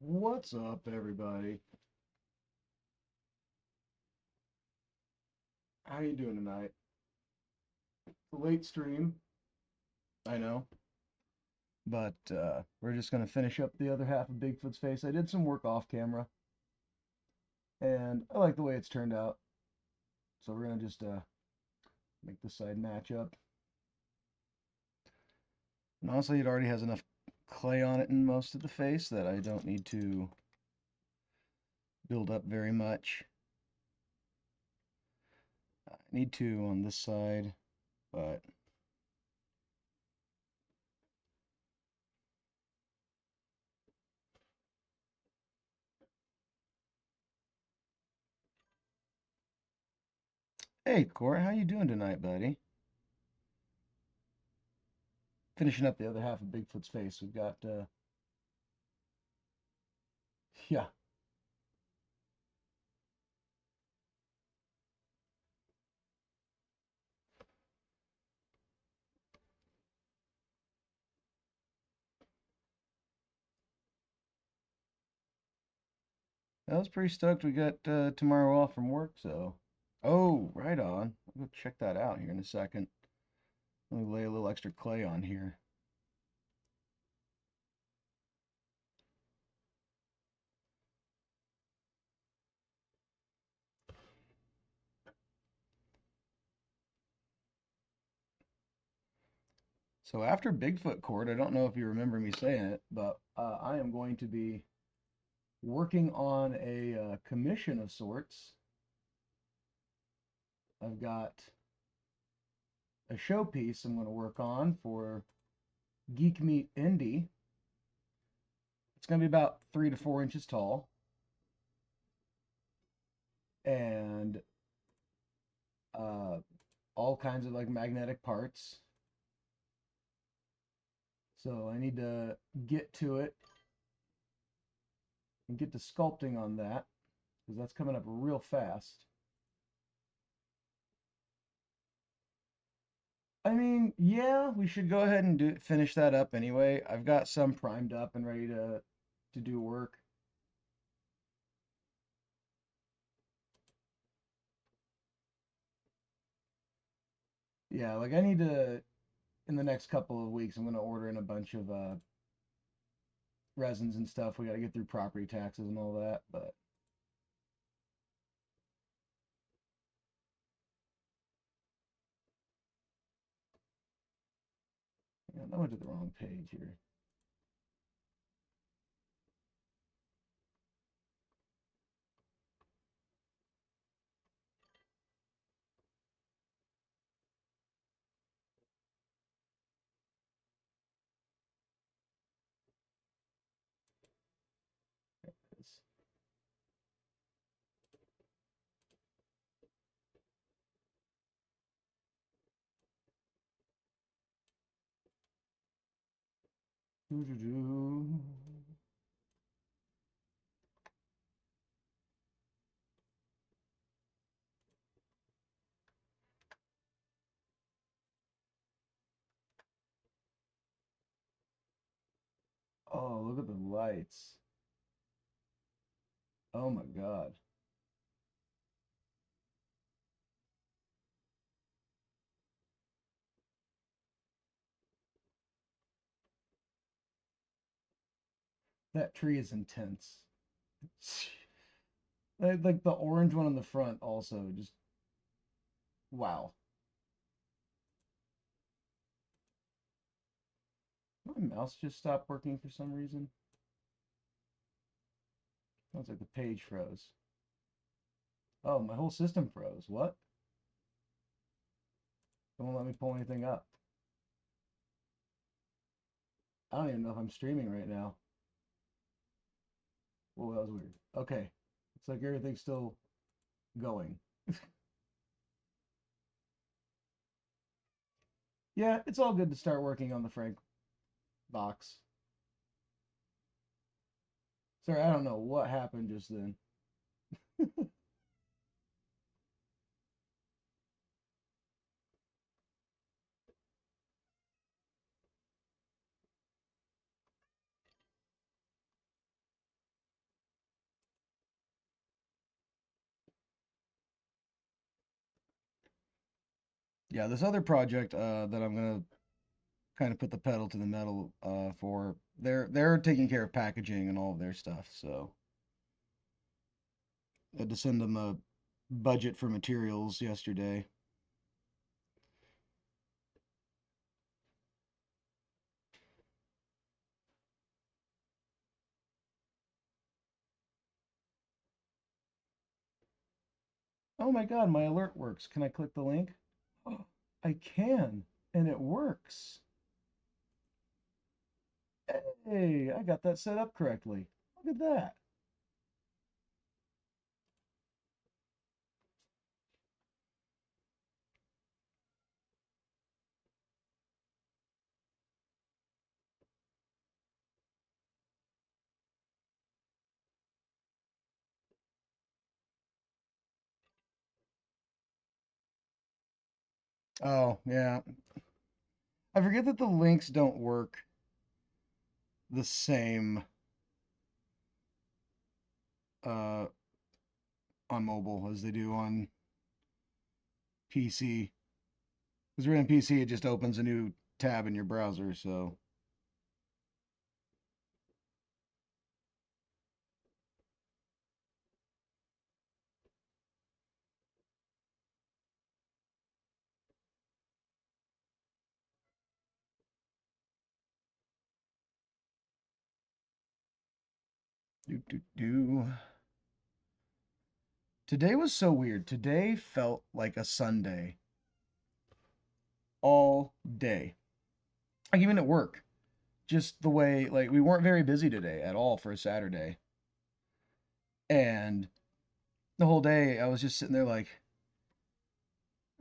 What's up, everybody? How you doing tonight? Late stream, I know, but we're just gonna finish up the other half of Bigfoot's face. I did some work off camera, and I like the way it's turned out. So we're gonna just make this side match up. And honestly, it already has enough clay on it in most of the face that I don't need to build up very much. I need to on this side, but hey, Cora, how you doing tonight, buddy? Finishing up the other half of Bigfoot's face. We've got yeah. I was pretty stoked we got tomorrow off from work, so. Oh, right on. I'll go check that out here in a second. Let me lay a little extra clay on here. So after Bigfoot Court, I don't know if you remember me saying it, but I am going to be working on a commission of sorts. I've got a showpiece I'm going to work on for Geek Meet Indie. It's going to be about 3 to 4 inches tall, and uh, all kinds of like magnetic parts. So I need to get to it and get to sculpting on that because that's coming up real fast. I mean, yeah, we should go ahead and finish that up anyway. I've got some primed up and ready to do work. Yeah, like I need to in the next couple of weeks. I'm going to order in a bunch of resins and stuff. We got to get through property taxes and all that, but yeah, I went to the wrong page here. It's, doo-doo-doo. Oh, look at the lights. Oh my God. That tree is intense. Like the orange one on the front also just wow. My mouse just stopped working for some reason. Sounds like the page froze. Oh, my whole system froze. What? It won't let me pull anything up. I don't even know if I'm streaming right now. Well, that was weird. Okay. It's like everything's still going. Yeah, it's all good to start working on the Frank box. Sorry, I don't know what happened just then. Yeah, this other project that I'm gonna kind of put the pedal to the metal for. They're taking care of packaging and all of their stuff, so I had to send them a budget for materials yesterday. Oh my God, my alert works. Can I click the link? Oh, I can, and it works. Hey, I got that set up correctly. Look at that. Oh, yeah. I forget that the links don't work the same uh, on mobile as they do on PC. Because we're in PC, it just opens a new tab in your browser. So, do do do. Today was so weird. Today felt like a Sunday all day. Like even at work, just the way like we weren't very busy today at all for a Saturday, and the whole day I was just sitting there like,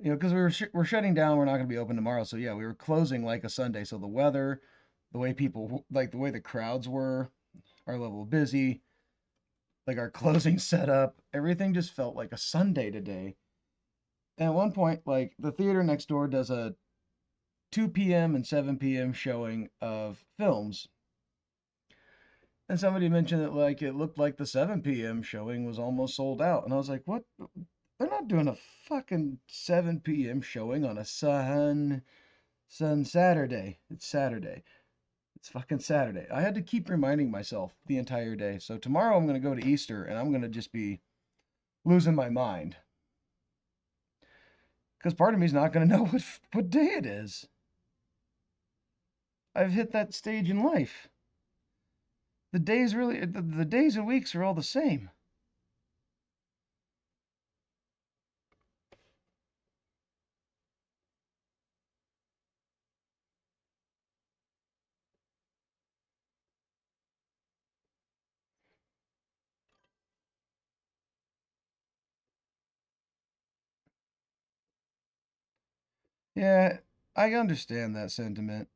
because we're shutting down. We're not going to be open tomorrow, so yeah, we were closing like a Sunday. So the weather, the way people like the way the crowds were, our level of busy, like our closing setup, everything just felt like a Sunday today. And at one point, like the theater next door does a 2 p.m. and 7 p.m. showing of films. And somebody mentioned that like it looked like the 7 p.m. showing was almost sold out. And I was like, what? They're not doing a fucking 7 p.m. showing on a sun Saturday. It's Saturday. It's fucking Saturday. I had to keep reminding myself the entire day. So tomorrow I'm going to go to Easter and I'm going to just be losing my mind. Because part of me is not going to know what day it is. I've hit that stage in life. The days and weeks are all the same. Yeah, I understand that sentiment.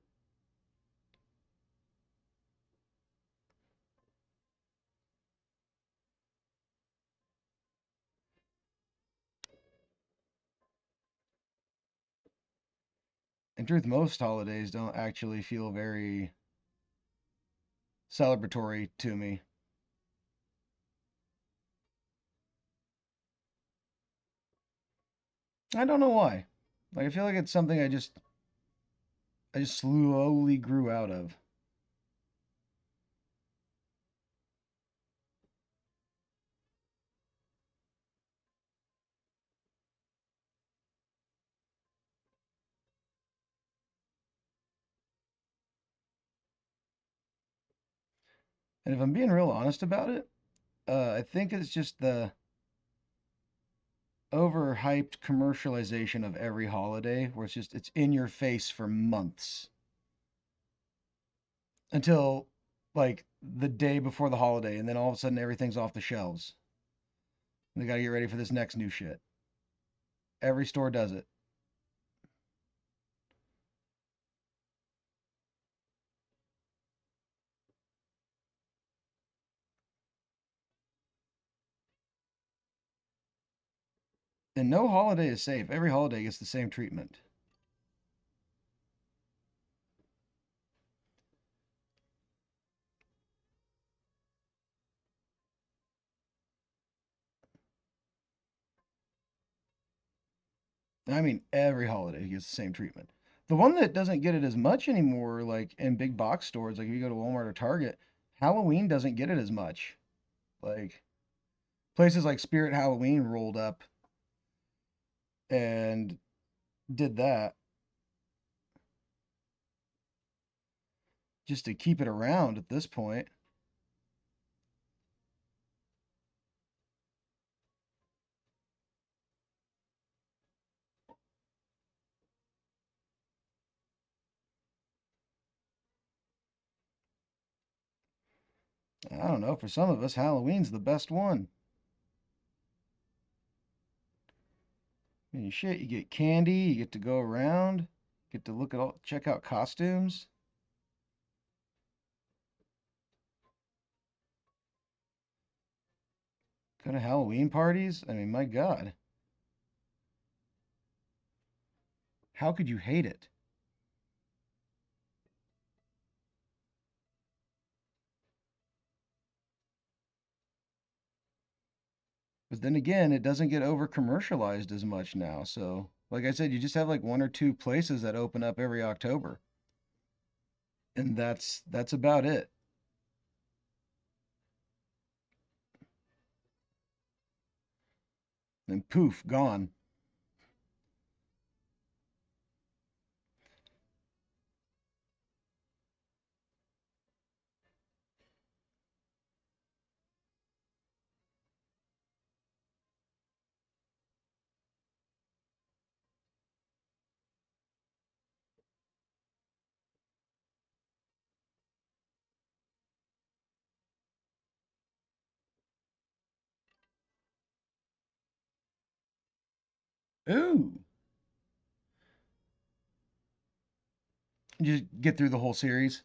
In truth, most holidays don't actually feel very celebratory to me. I don't know why. Like I feel like it's something I just slowly grew out of. And if I'm being real honest about it, I think it's just the overhyped commercialization of every holiday where it's in your face for months until like the day before the holiday and then all of a sudden everything's off the shelves. And they got to get ready for this next new shit. Every store does it. And no holiday is safe. Every holiday gets the same treatment. I mean, every holiday gets the same treatment. The one that doesn't get it as much anymore, like in big box stores, like if you go to Walmart or Target, Halloween doesn't get it as much. Like places like Spirit Halloween rolled up and did that just to keep it around at this point. I don't know. For some of us, Halloween's the best one. I mean, shit, you get candy, you get to go around, get to look at all, check out costumes, go to Halloween parties. I mean, my God, how could you hate it? But then again, it doesn't get over commercialized as much now. So, like I said, you just have like one or two places that open up every October, and that's about it. And poof, gone. Ooh, you just get through the whole series.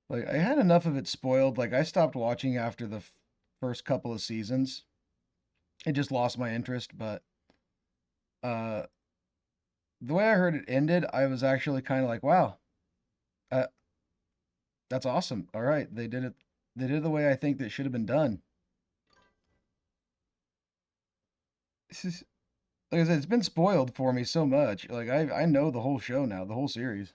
Like I had enough of it spoiled. Like I stopped watching after the first couple of seasons. It just lost my interest. But uh, the way I heard it ended, I was actually kind of like, wow, uh, that's awesome. All right, they did it. They did it the way I think that should have been done. This is, like I said, it's been spoiled for me so much. Like I know the whole show now, the whole series.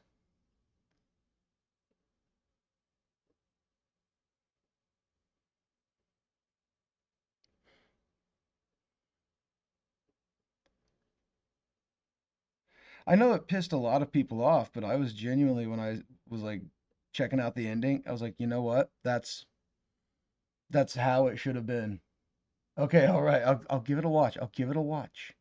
I know it pissed a lot of people off, but I was genuinely when I was like checking out the ending, I was like, you know what? That's how it should have been. Okay, all right. I'll give it a watch. I'll give it a watch.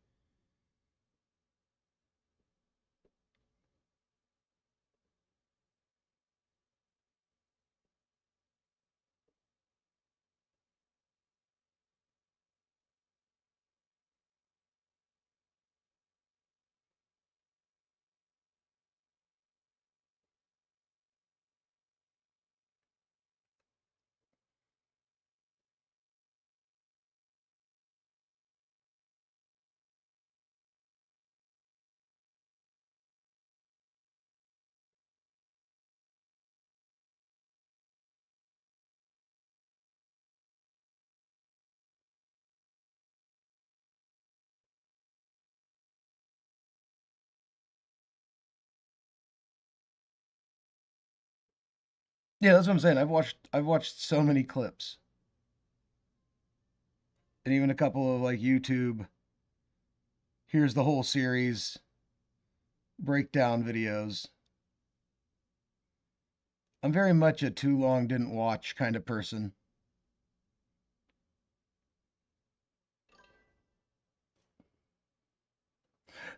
Yeah, that's what I'm saying. I've watched so many clips and even a couple of like YouTube, here's the whole series breakdown videos. I'm very much a too long didn't watch kind of person.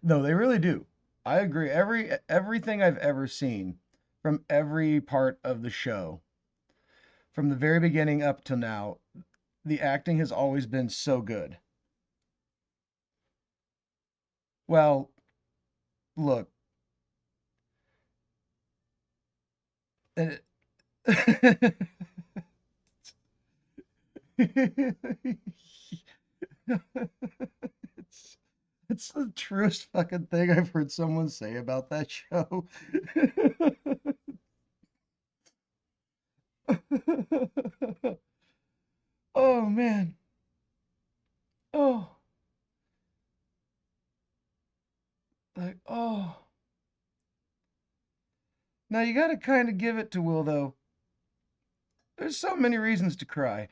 No, they really do. I agree. Everything I've ever seen from every part of the show, from the very beginning up to now, the acting has always been so good. Well, look, And it, it's it's the truest fucking thing I've heard someone say about that show. Oh man. Oh, like oh. Now you got to kind of give it to Will though. There's so many reasons to cry.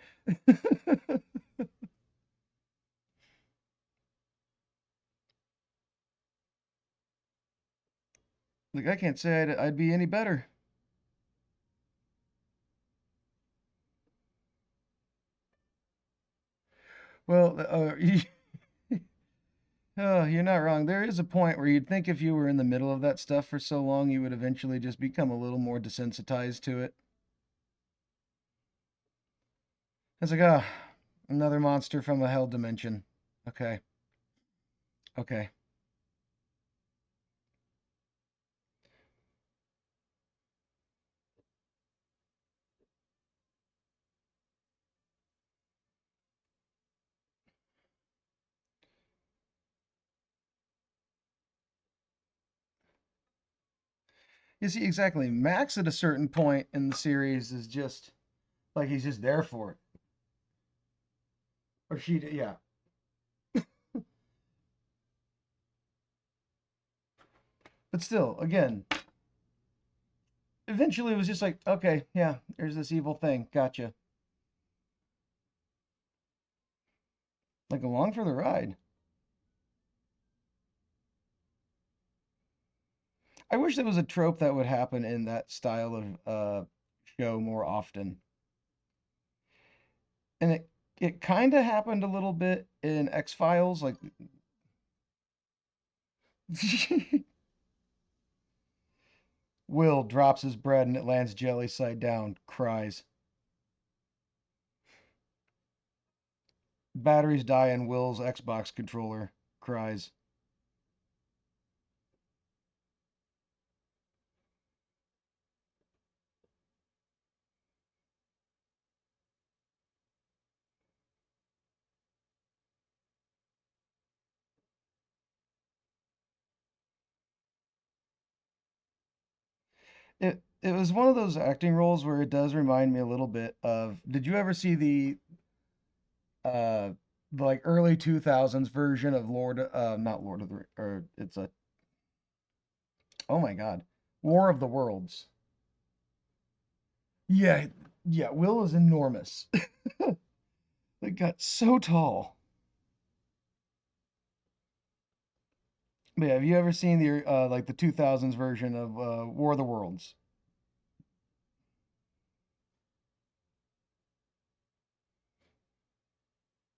Like I can't say I'd be any better. Well, oh, you're not wrong. There is a point where you'd think if you were in the middle of that stuff for so long, you would eventually just become a little more desensitized to it. It's like, ah, another monster from a hell dimension. Okay, okay. You see, exactly. Max at a certain point in the series is just like he's just there for it. Or she, yeah. But still, again, eventually it was just like, okay, yeah, there's this evil thing. Gotcha. Like along for the ride. I wish there was a trope that would happen in that style of show more often. And it kind of happened a little bit in X Files. Like Will drops his bread and it lands jelly side down, cries. Batteries die in Will's Xbox controller, cries. It was one of those acting roles where it does remind me a little bit of. Did you ever see uh the like early 2000s version of not Lord of the or it's a oh my God, War of the Worlds. Yeah, yeah, Will is enormous. It got so tall. But yeah, have you ever seen the like the 2000s version of War of the Worlds?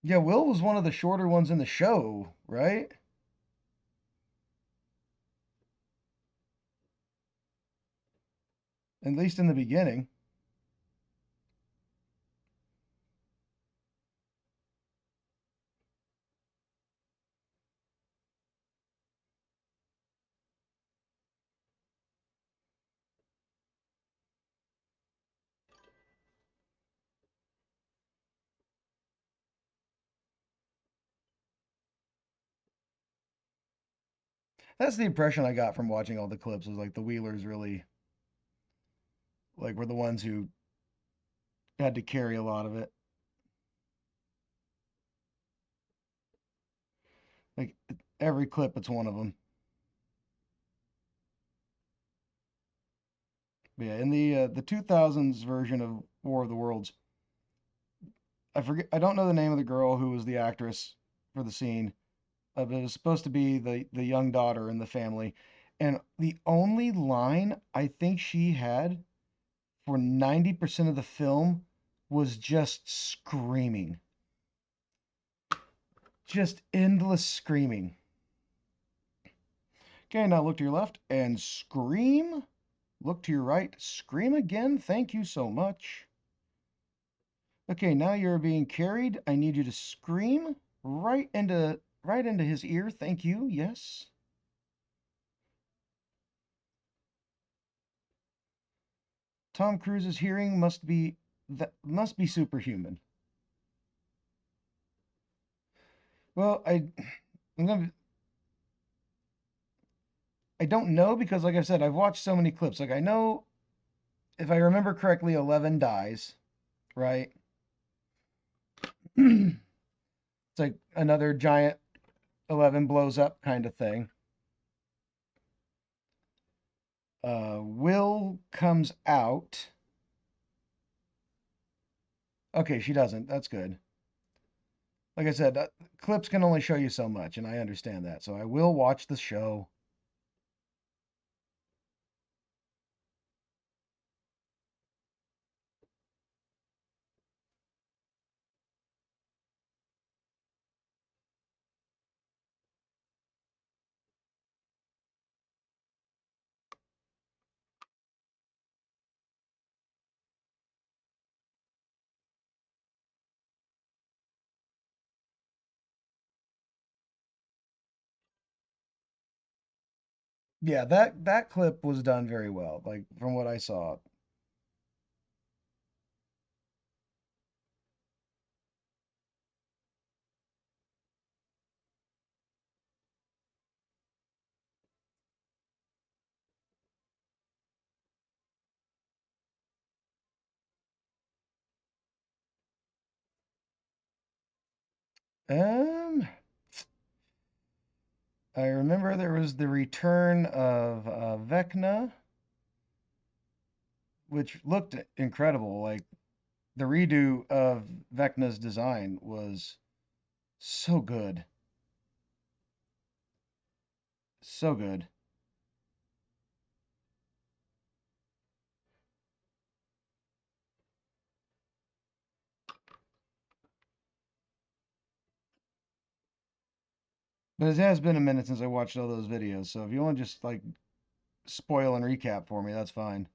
Yeah, Will was one of the shorter ones in the show, right? At least in the beginning. That's the impression I got from watching all the clips. Was like the Wheelers really like were the ones who had to carry a lot of it. Like every clip, it's one of them. But yeah, in the 2000s version of War of the Worlds, I forget. I don't know the name of the girl who was the actress for the scene. But it was supposed to be the young daughter in the family, and the only line I think she had for 90% of the film was just screaming, just endless screaming. Okay, now look to your left and scream. Look to your right, scream again. Thank you so much. Okay, now you're being carried. I need you to scream right into his ear. Thank you. Yes. Tom Cruise's hearing must be superhuman. Well, I'm gonna, I don't know because, like I said, I've watched so many clips. Like I know, if I remember correctly, 11 dies, right? It's like another giant 11 blows up kind of thing. Will comes out. Okay, she doesn't. That's good. Like I said, clips can only show you so much, and I understand that. So I will watch the show. Yeah, that clip was done very well. Like from what I saw. Um, I remember there was the return of Vecna, which looked incredible. Like the redo of Vecna's design was so good, so good. But it has been a minute since I watched all those videos, so if you want to just like spoil and recap for me, that's fine.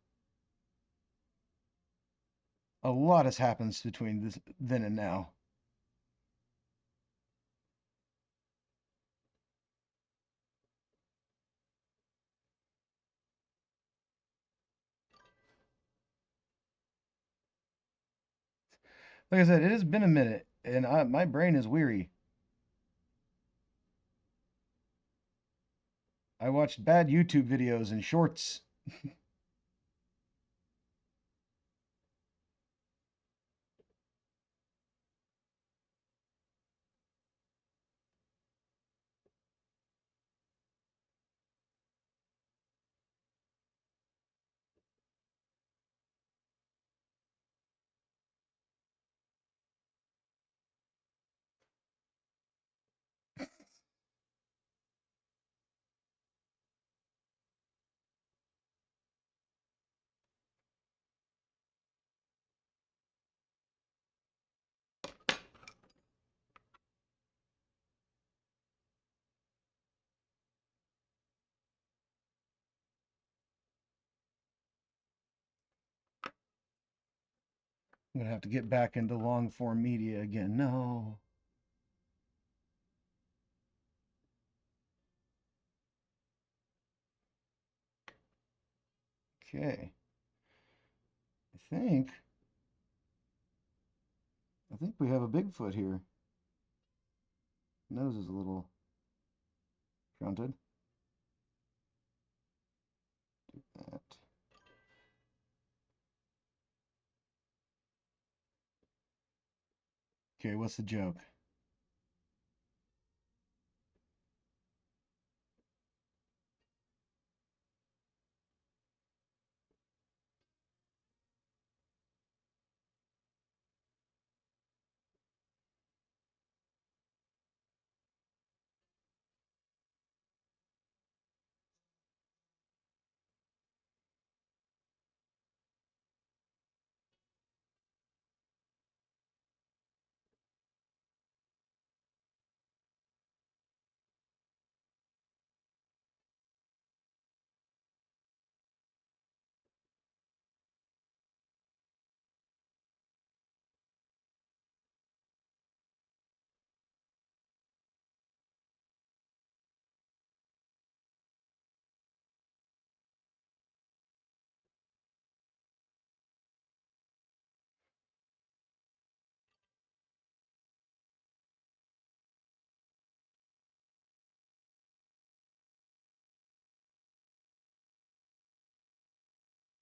A lot has happened between then and now. Like I said, it has been a minute, and my brain is weary. I watched bad YouTube videos and shorts. I'm gonna have to get back into long form media again. No. Okay. I think I think we have a Bigfoot here. Nose is a little shunted. That. Okay, what's the joke?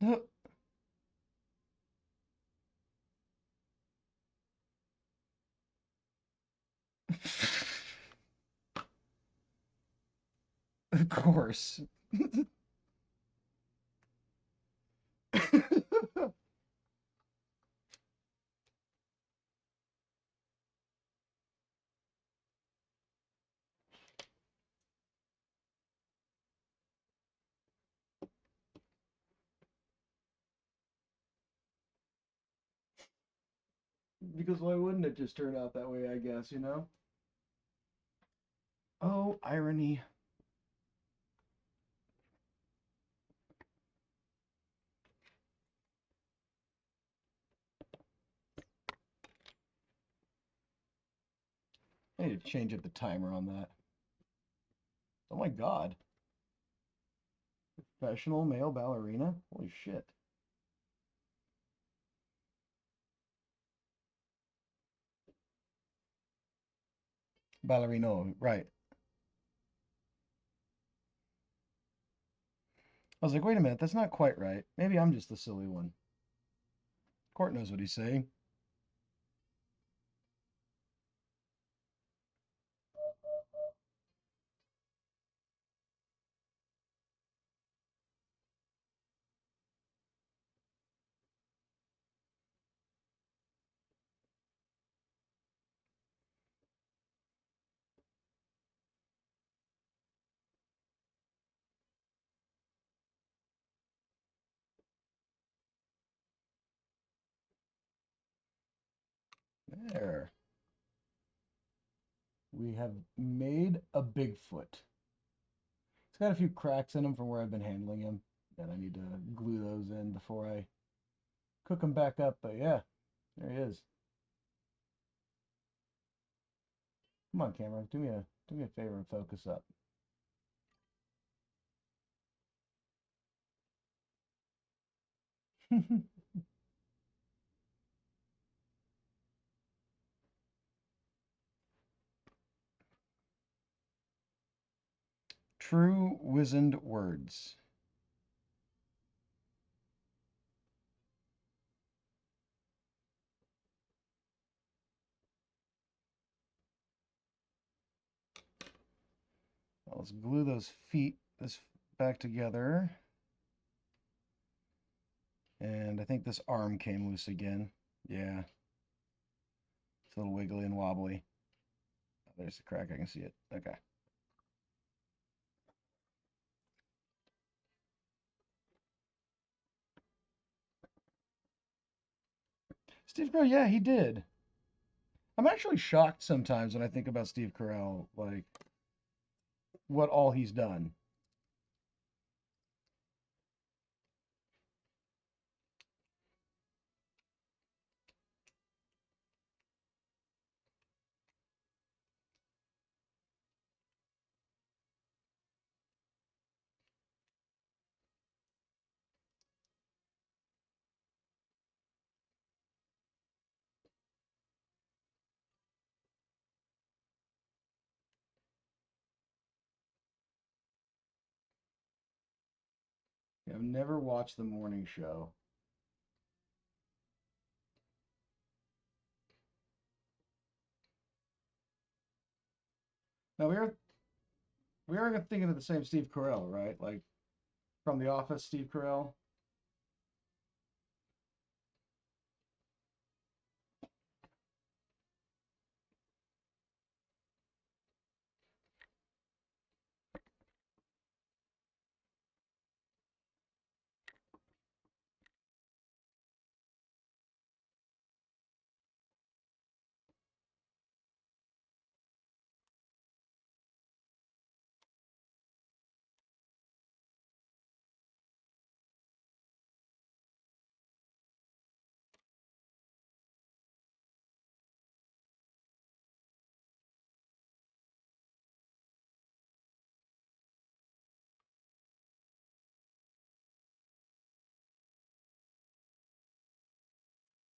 Of course. Because why wouldn't it just turn out that way, I guess, you know? Oh, irony. I need to change up the timer on that. Oh my god. Professional male ballerina? Holy shit. Ballerino, right. I was like, wait a minute, that's not quite right. Maybe I'm just the silly one. Court knows what he's saying. There. We have made a Bigfoot. It's got a few cracks in him from where I've been handling him, and I need to glue those in before I cook him back up. But yeah, there he is. Come on, camera, do me a favor and focus up. True wizened words. Well, let's glue those feet this back together. And I think this arm came loose again. Yeah, it's a little wiggly and wobbly. Oh, there's the crack. I can see it. Okay. Steve Carell, yeah, he did. I'm actually shocked sometimes when I think about Steve Carell, like what all he's done. I've never watched the morning show. Now we are thinking of the same Steve Carell, right? Like from The Office, Steve Carell.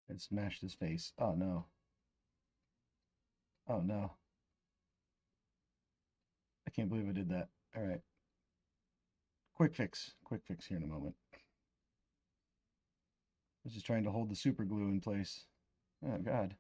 And smashed his face. Oh no. Oh no. I can't believe I did that. All right. Quick fix. Quick fix here in a moment. was just trying to hold the super glue in place. Oh, God.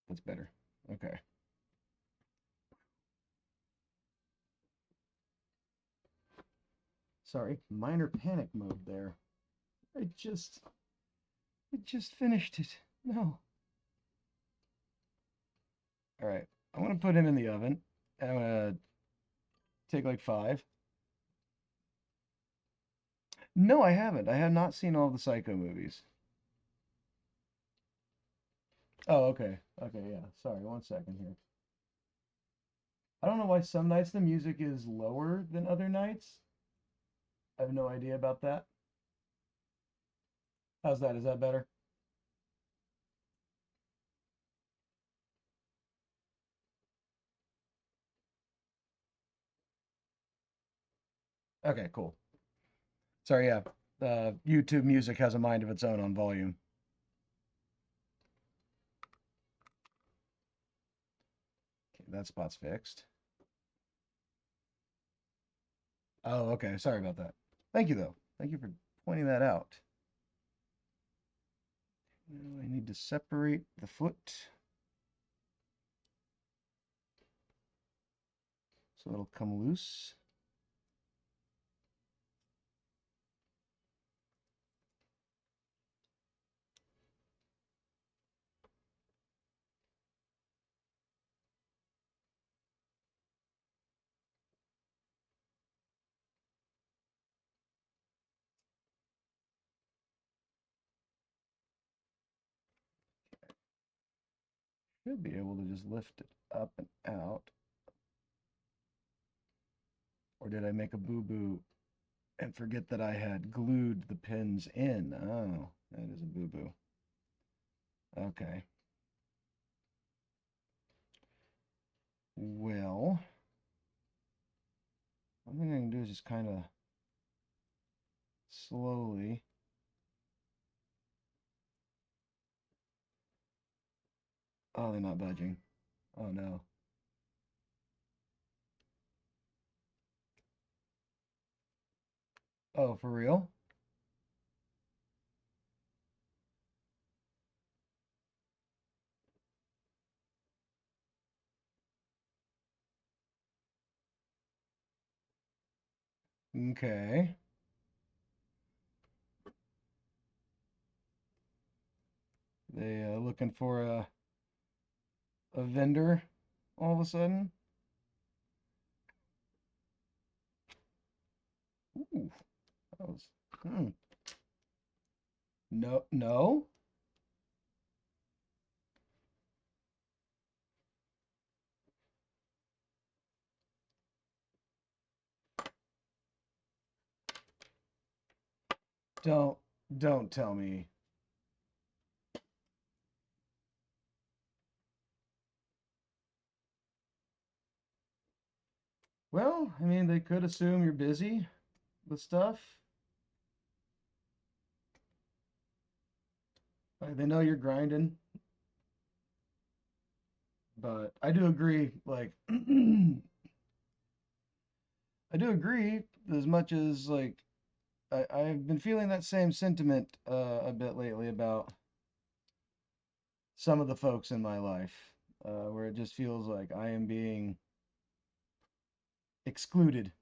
That's better. Okay. Sorry, minor panic mode there. I just, I just finished it. No. All right. I want to put him in the oven. I'm gonna take like 5. No, I haven't. I have not seen all the Psycho movies. Oh, okay. Okay, yeah. Sorry, 1 second here. I don't know why some nights the music is lower than other nights. I have no idea about that. How's that? Is that better? Okay, cool. Sorry, yeah. YouTube music has a mind of its own on volume. Okay, that spot's fixed. Oh, okay. Sorry about that. Thank you, though. Thank you for pointing that out. Now I need to separate the foot so it'll come loose. Should be able to just lift it up and out. Or did I make a boo-boo and forget that I had glued the pins in? Oh, that is a boo-boo. Okay. Well, one thing I can do is just kind of slowly. Oh, they're not budging. Oh no. Oh, for real? Okay. They looking for a vendor all of a sudden? Ooh, that was. Hmm. No, no. Don't, don't tell me. Well, I mean, they could assume you're busy with stuff. Like, they know you're grinding, but I do agree. Like, I do agree as much as like I've been feeling that same sentiment a bit lately about some of the folks in my life, where it just feels like I am being excluded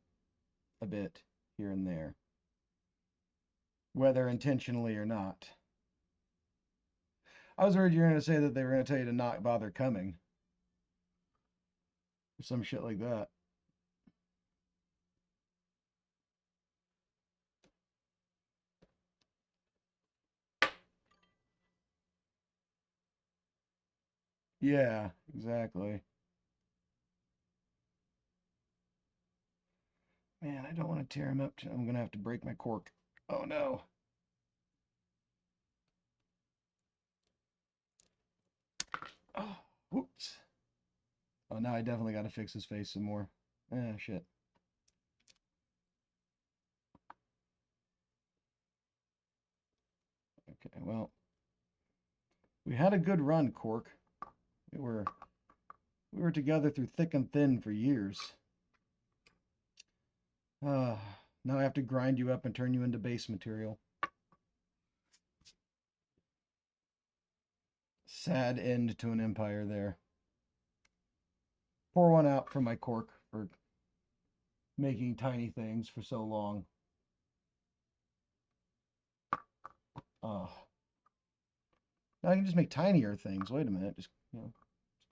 a bit here and there, whether intentionally or not. I was worried you were going to say that they were going to tell you to not bother coming or some shit like that. Yeah, exactly. Man, I don't want to tear him up. I'm going to have to break my cork. Oh no. Oh, whoops. Oh, now I definitely got to fix his face some more. Shit. Okay, well, we had a good run, Cork. We were we were together through thick and thin for years. Uh, Now I have to grind you up and turn you into base material. Sad end to an empire there. Pour one out for my Cork for making tiny things for so long. Oh, now I can just make tinier things. Wait a minute, just just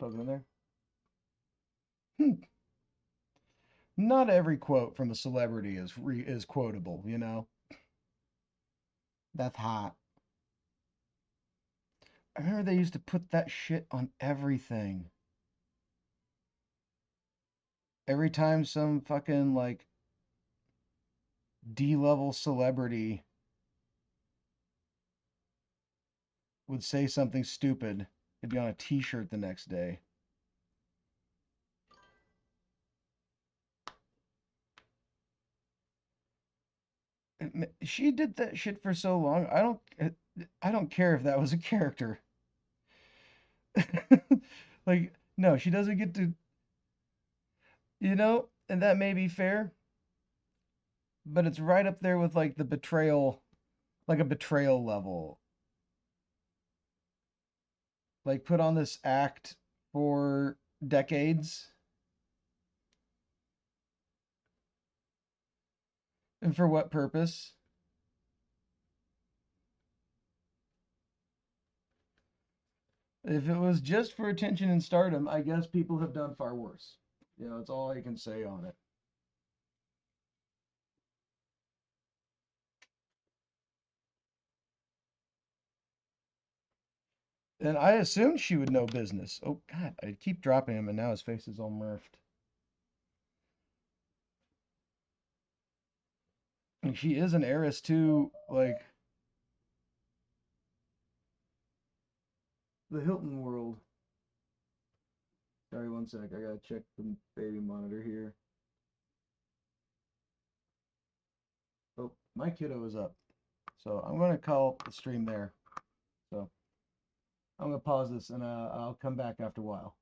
poke it in there. Not every quote from a celebrity is quotable, you know. That's hot. I remember they used to put that shit on everything. Every time some fucking like D-level celebrity would say something stupid, it'd be on a t-shirt the next day. She did that shit for so long. I don't care if that was a character. Like, no, she doesn't get to, and that may be fair, but it's right up there with like the betrayal, like a betrayal level. Like put on this act for decades, and for what purpose? If it was just for attention and stardom, I guess people have done far worse. That's all I can say on it. And I assumed she would know business. Oh God, I keep dropping him, and now his face is all murphed. And she is an heiress to like the Hilton world. Sorry, one sec. I gotta check the baby monitor here. Oh, my kiddo is up. So I'm gonna call the stream there. So I'm gonna pause this, and I'll come back after a while.